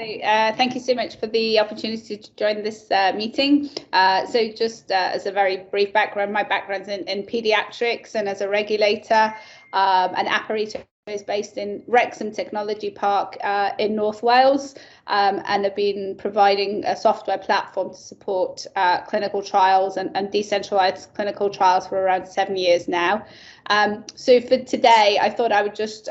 Thank you so much for the opportunity to join this meeting. So just as a very brief background, my background's in paediatrics, and as a regulator, and Aparito is based in Wrexham Technology Park in North Wales, and have been providing a software platform to support clinical trials and decentralized clinical trials for around 7 years now. So for today, I thought I would just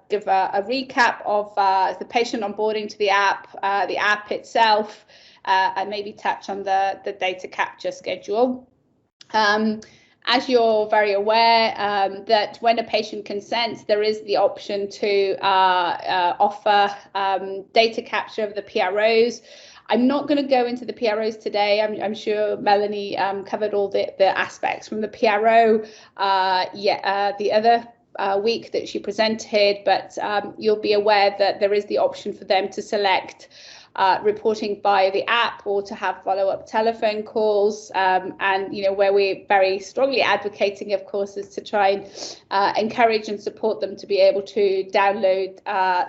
give a recap of the patient onboarding to the app itself, and maybe touch on the data capture schedule. As you're very aware, that when a patient consents, there is the option to offer data capture of the PROs. I'm not going to go into the PROs today. I'm sure Melanie covered all the aspects from the PRO the other week that she presented, but you'll be aware that there is the option for them to select reporting via the app or to have follow-up telephone calls, and where we're very strongly advocating, of course, is to try and encourage and support them to be able to download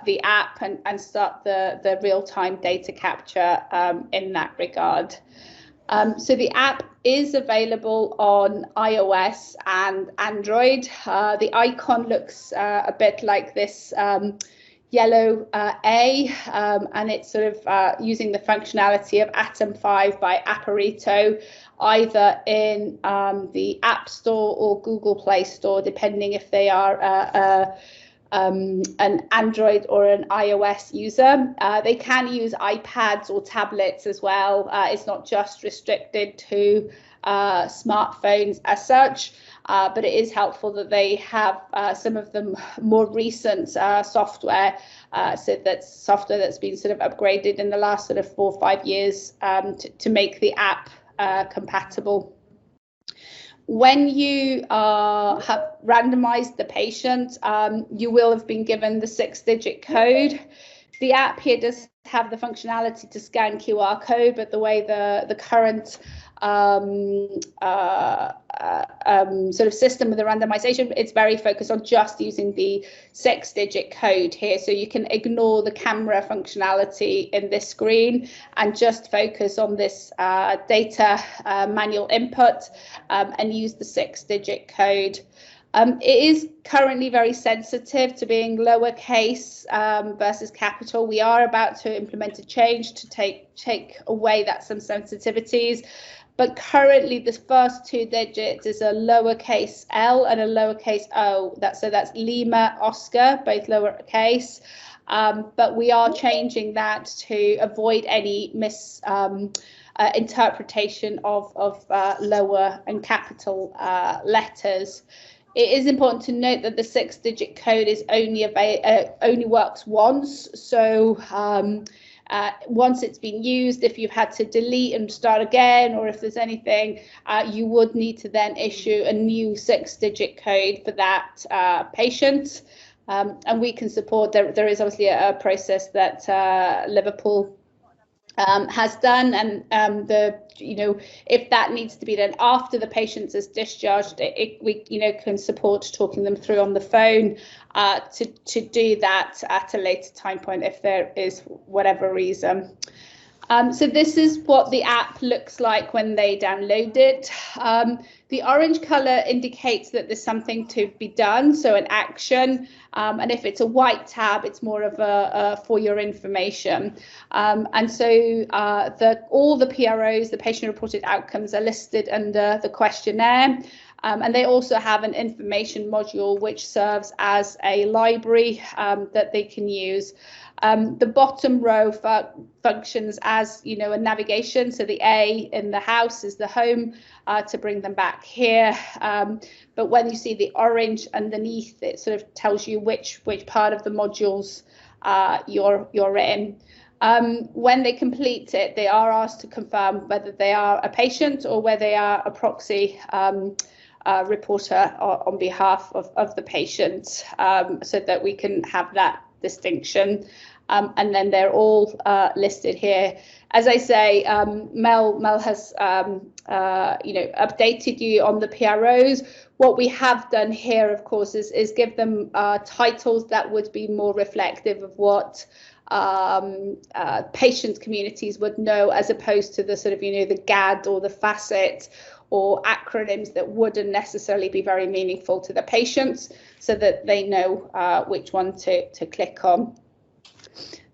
the app and start the real-time data capture in that regard. So the app is available on iOS and Android. The icon looks a bit like this yellow A, and it's sort of using the functionality of Atom 5 by Aparito, either in the App Store or Google Play Store, depending if they are an Android or an iOS user. They can use iPads or tablets as well. It's not just restricted to smartphones as such. But it is helpful that they have some of the more recent software, so that's software that's been sort of upgraded in the last sort of 4 or 5 years to make the app compatible. When you have randomized the patient, you will have been given the 6-digit code. The app here does have the functionality to scan QR code, but the way the current sort of system with the randomization, it's very focused on just using the 6-digit code here. So you can ignore the camera functionality in this screen and just focus on this data manual input and use the 6-digit code. It is currently very sensitive to being lowercase versus capital. We are about to implement a change to take away some sensitivities, but currently the first 2 digits is a lowercase L and a lowercase O. So that's Lima, Oscar, both lowercase. But we are changing that to avoid any interpretation of lower and capital letters. It is important to note that the 6-digit code is only works once. So once it's been used, if you've had to delete and start again, or if there's anything, you would need to then issue a new 6-digit code for that patient. And we can support. There is obviously a process that Liverpool has done, and if that needs to be done after the patient is discharged, we can support talking them through on the phone to do that at a later time point if there is whatever reason. So this is what the app looks like when they download it. The orange color indicates that there's something to be done, so an action. And if it's a white tab, it's more of a for your information. And so all the PROs, the patient-reported outcomes, are listed under the questionnaire. And they also have an information module which serves as a library that they can use. The bottom row functions as a navigation. So the A in the house is the home to bring them back here. But when you see the orange underneath, it sort of tells you which part of the modules you're in. When they complete it, they are asked to confirm whether they are a patient or whether they are a proxy reporter on behalf of the patient, so that we can have that distinction. And then they're all listed here. As I say, Mel has updated you on the PROs. What we have done here, of course, is give them titles that would be more reflective of what patient communities would know, as opposed to the sort of, the GAD or the FACET or acronyms that wouldn't necessarily be very meaningful to the patients, so that they know which one to click on.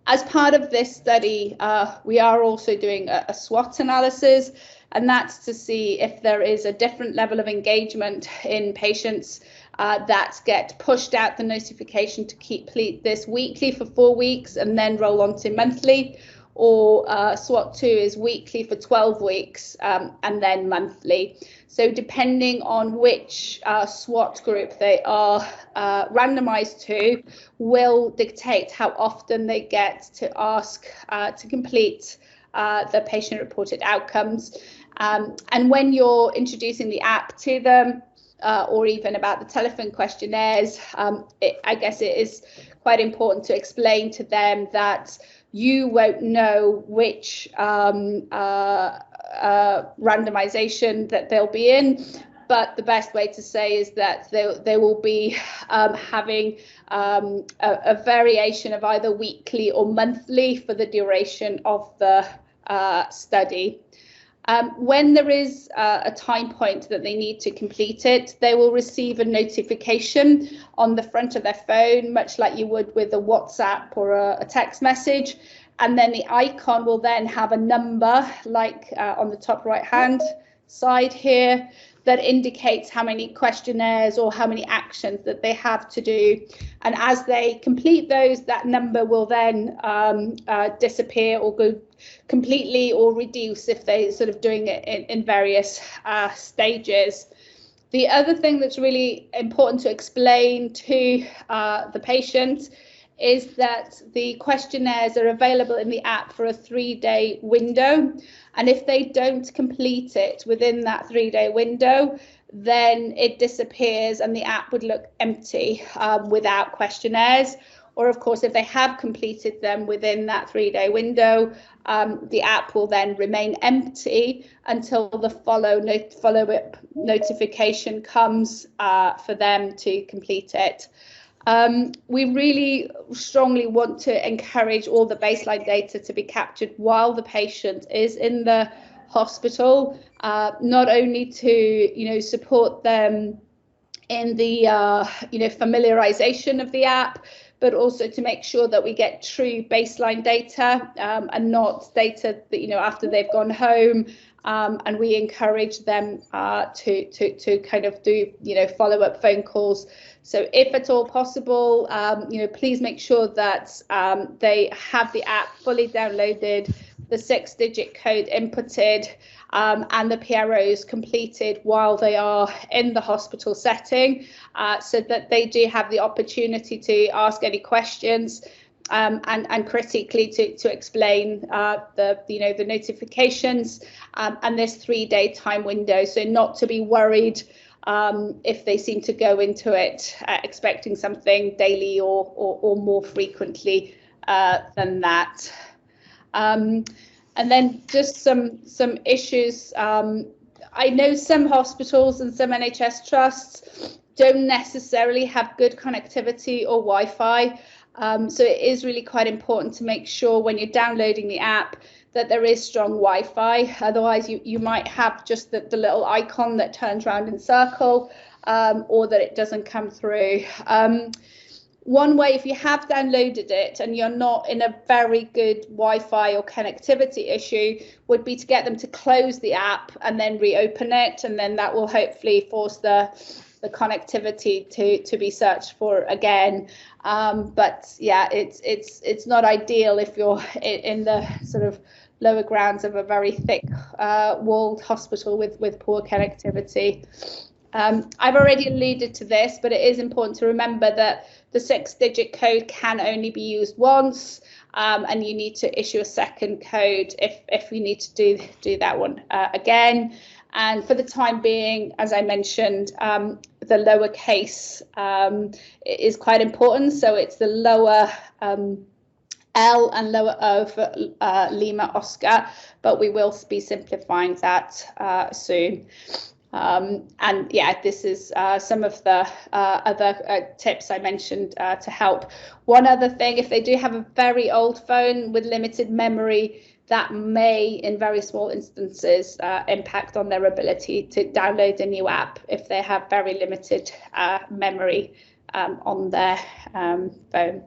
As part of this study, we are also doing a SWOT analysis, and that's to see if there is a different level of engagement in patients that get pushed out the notification to complete this weekly for 4 weeks and then roll on to monthly, or SWOT 2 is weekly for 12 weeks and then monthly. So depending on which SWOT group they are randomized to will dictate how often they get to ask to complete the patient-reported outcomes. And when you're introducing the app to them, or even about the telephone questionnaires, I guess it is quite important to explain to them that you won't know which randomization that they'll be in, but the best way to say is that they will be having a variation of either weekly or monthly for the duration of the study. When there is a time point that they need to complete it, they will receive a notification on the front of their phone, much like you would with a WhatsApp or a text message. And then the icon will then have a number, like on the top right hand side here, that indicates how many questionnaires or how many actions that they have to do. And as they complete those, that number will then disappear or go completely or reduce if they're sort of doing it in various stages. The other thing that's really important to explain to the patient is that the questionnaires are available in the app for a 3-day window. And if they don't complete it within that 3-day window, then it disappears and the app would look empty without questionnaires. Or of course, if they have completed them within that 3-day window, the app will then remain empty until the follow-up notification comes for them to complete it. We really strongly want to encourage all the baseline data to be captured while the patient is in the hospital, not only to support them in the familiarization of the app, but also to make sure that we get true baseline data and not data that after they've gone home. And we encourage them to kind of do follow-up phone calls. So if at all possible, please make sure that they have the app fully downloaded, the 6-digit code inputted, and the PROs completed while they are in the hospital setting, so that they do have the opportunity to ask any questions and critically to explain the notifications and this 3-day time window. So not to be worried if they seem to go into it expecting something daily or more frequently than that. And then just some issues. I know some hospitals and some NHS trusts don't necessarily have good connectivity or Wi-Fi. So it is really quite important to make sure when you're downloading the app that there is strong Wi-Fi. Otherwise, you might have just the little icon that turns around in circle, or that it doesn't come through. One way, if you have downloaded it and you're not in a very good Wi-Fi or connectivity issue, would be to get them to close the app and then reopen it, and then that will hopefully force the connectivity to be searched for again. But yeah, it's not ideal if you're in the sort of lower grounds of a very thick walled hospital with poor connectivity. I've already alluded to this, but it is important to remember that the 6-digit code can only be used once, and you need to issue a second code if you need to do that one again. And for the time being, as I mentioned, the lowercase is quite important. So it's the lower L and lower O for Lima Oscar, but we will be simplifying that soon. And yeah, this is some of the other tips I mentioned to help. One other thing, if they do have a very old phone with limited memory, that may, in very small instances, impact on their ability to download a new app if they have very limited memory on their phone.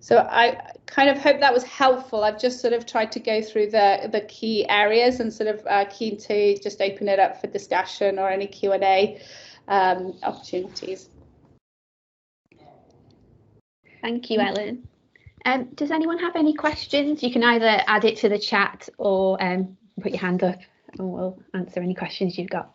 So I kind of hope that was helpful. I've just sort of tried to go through the key areas and sort of keen to just open it up for discussion or any Q&A opportunities. Thank you, Ellen. Does anyone have any questions? You can either add it to the chat or put your hand up and we'll answer any questions you've got.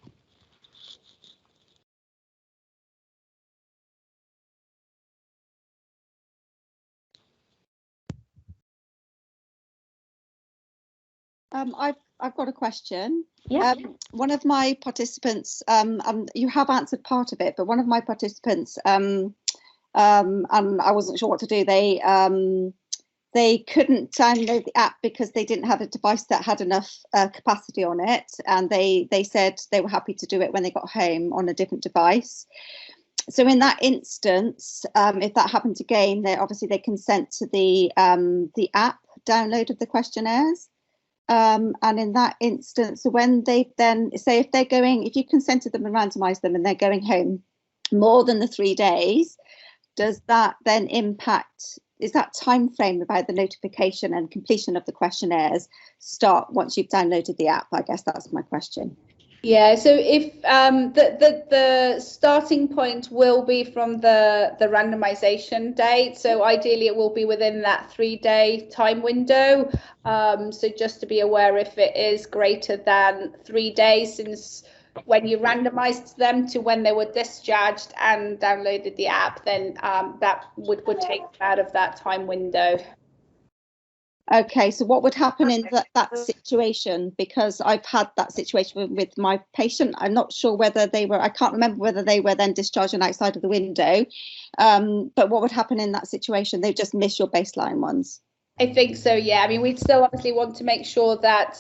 I've got a question. Yeah. One of my participants, you have answered part of it, but one of my participants, and I wasn't sure what to do. They couldn't download the app because they didn't have a device that had enough capacity on it, and they said they were happy to do it when they got home on a different device. So in that instance, if that happened again, they consent to the app download of the questionnaires. And in that instance, when they then say if you consented them and randomized them and they're going home more than the 3 days, does that then impact, is that time frame about the notification and completion of the questionnaires start once you've downloaded the app? I guess that's my question. Yeah, so if the starting point will be from the randomization date, so ideally it will be within that 3-day time window. So just to be aware, if it is greater than 3 days since when you randomized them to when they were discharged and downloaded the app, then that would take out of that time window. Okay, so what would happen in that situation? Because I've had that situation with my patient. I'm not sure whether I can't remember whether they were then discharged and outside of the window. But what would happen in that situation? They just miss your baseline ones. I think so, yeah. I mean, we'd still obviously want to make sure that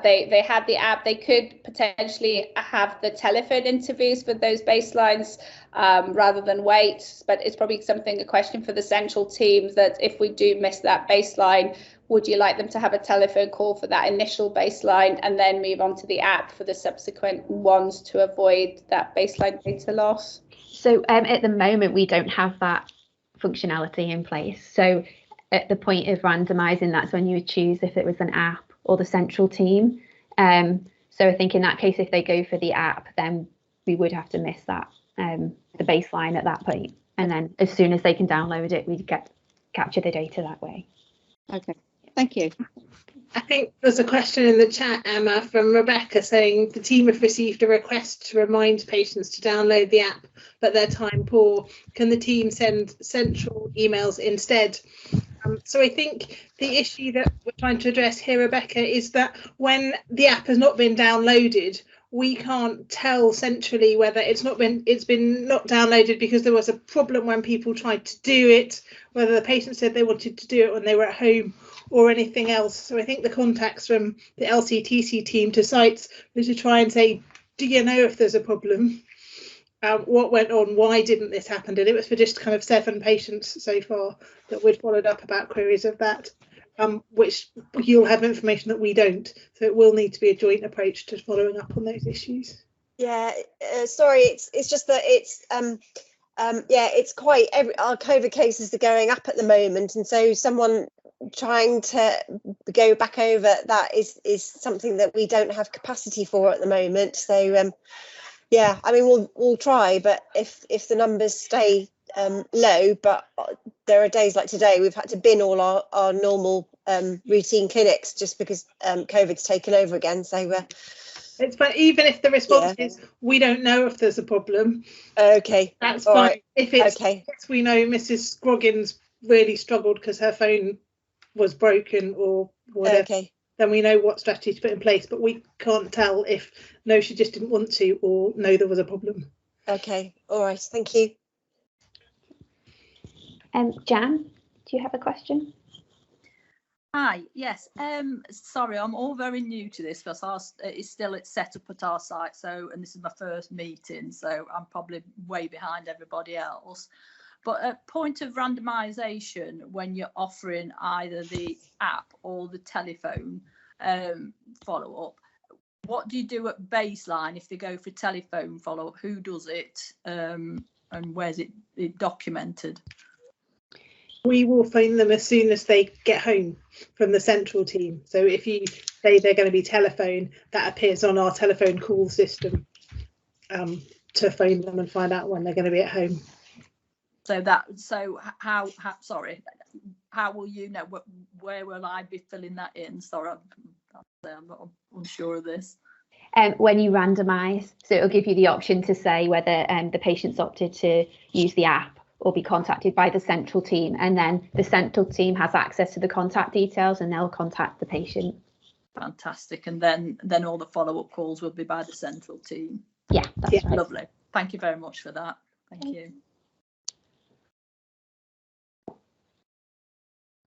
they had the app. They could potentially have the telephone interviews for those baselines rather than wait. But it's probably a question for the central team, that if we do miss that baseline, would you like them to have a telephone call for that initial baseline and then move on to the app for the subsequent ones to avoid that baseline data loss? So at the moment, we don't have that functionality in place. So at the point of randomizing, that's when you would choose if it was an app or the central team. So I think in that case, if they go for the app, then we would have to miss that, the baseline at that point. And then as soon as they can download it, we'd capture the data that way. Okay, thank you. I think there's a question in the chat, Emma, from Rebecca, saying the team have received a request to remind patients to download the app, but they're time poor. Can the team send central emails instead? So I think the issue that we're trying to address here, Rebecca, is that when the app has not been downloaded, we can't tell centrally whether it's been not downloaded because there was a problem when people tried to do it, whether the patient said they wanted to do it when they were at home or anything else. So I think the contacts from the LCTC team to sites was to try and say, do you know if there's a problem? What went on? Why didn't this happen? And it was for just kind of 7 patients so far that we'd followed up about queries of that, which you'll have information that we don't. So it will need to be a joint approach to following up on those issues. Yeah, sorry, it's just that it's it's quite our COVID cases are going up at the moment, and so someone trying to go back over that is something that we don't have capacity for at the moment. So yeah, I mean we'll try, but if the numbers stay low, but there are days like today we've had to bin all our normal routine clinics just because COVID's taken over again. So it's fine, even if the response is we don't know if there's a problem. Okay, that's fine. Right. If it's okay, yes, we know Mrs. Scroggins really struggled because her phone was broken or whatever. Okay. Then we know what strategy to put in place, but we can't tell if no, she just didn't want to, or no, there was a problem. Okay, all right, thank you. Jan, do you have a question? Hi, yes. Sorry, I'm all very new to this because it's set up at our site. So, and this is my first meeting, so I'm probably way behind everybody else. But at point of randomisation, when you're offering either the app or the telephone follow-up, what do you do at baseline if they go for telephone follow-up? Who does it, and where's it documented? We will phone them as soon as they get home from the central team. So if you say they're going to be telephone, that appears on our telephone call system to phone them and find out when they're going to be at home. So how will you know? Where will I be filling that in? Sorry, I'm not unsure of this. When you randomise, so it'll give you the option to say whether the patient's opted to use the app or be contacted by the central team, and then the central team has access to the contact details and they'll contact the patient. Fantastic. And then all the follow-up calls will be by the central team. Yeah, that's right. Lovely. Thank you very much for that. Thank you.